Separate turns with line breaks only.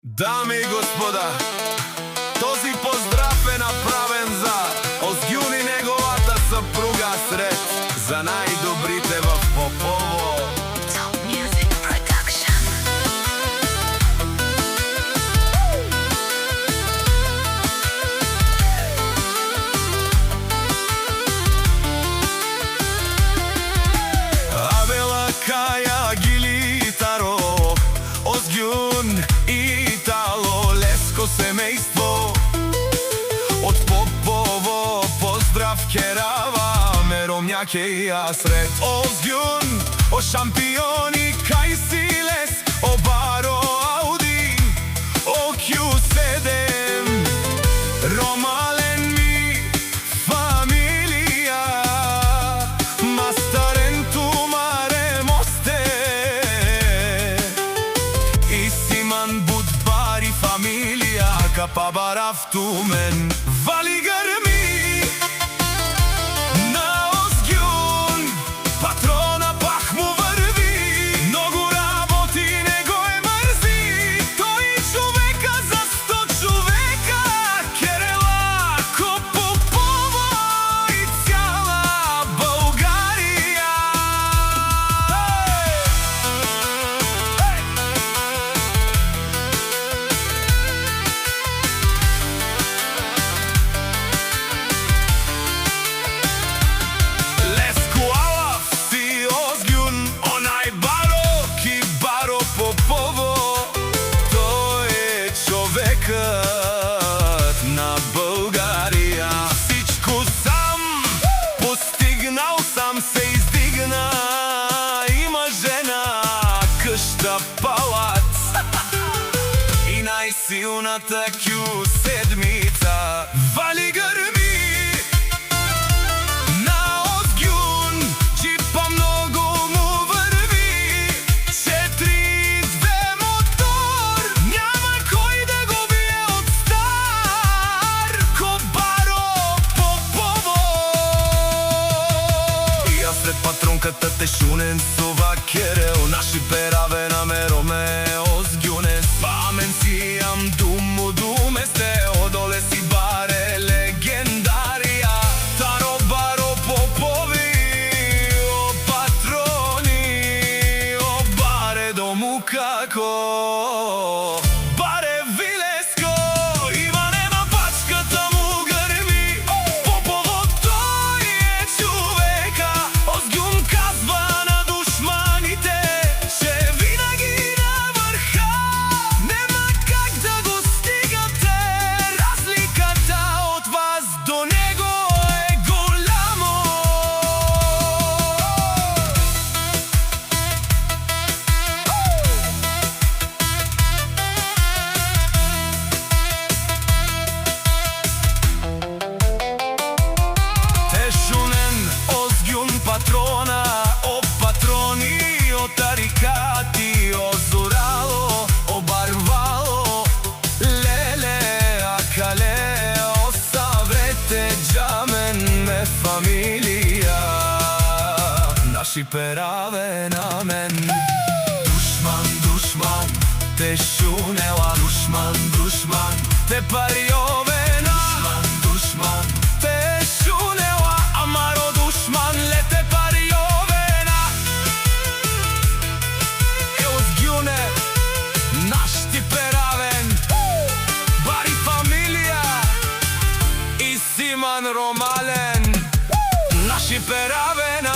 Дами и господа, този поздрав е направен за Озгјун и неговата съпруга сред за най-добрите в Попово.
Top Music Production.
Абела, Каја, Гили, Таро, Озгјун и Тало, леско семејство од Попово. Поздрав кераваме ромњаке и ја сред Озгјун, о шампиони кај Силес, о Баро Ауди, о Q7 Ромален ми фамилија, Мастарен Тумаре Мосте и Симан Будбари фамилија, Капабарав Тумен Вали грми на Озгјун, патрона пак му врви, многу работи не го е мрзи, тој човека за 100 човека, Керела, ко Попово и цяла Българија. Леско Алав си Озгјун, онај Баро ки Баро Попово, тој е човекот на Българија. Всичко сам постигнал, сам се издигна, има жена, къща, палац и најсилната Q7 вали грми на Озгјун, джипа многу му врви, 4.2 мотор, няма кој да го бие од стар, ко Баро Попово. И јас пред патронката те шунен сова Керел, наши пераве намероме Озгјуне, спамен си јам думу думе сте, одоле си баре легендарија, Таро Баро Попови, о патрони, о баре дому како баре Вилеско, има нема пачката му грми, Попово тој е човека, Озгјун казва на душманите, че винаги на врха, нема как да го стигате, разликата од вас до него е голямо. Те шунен Озгјун патрона, о патрони, о тарикати, о Зорало, о Барвало, леле, акале, о Саврете, джамен ме фамилија, наши пераве на мен. Душман, душман, те шунела, душман, душман, те париовена, душман, те шунела, амаро душман, лете париовена. Е Озгјуне, наш ти перавен, Бари фамилија и Симан Ромален, наши пераве на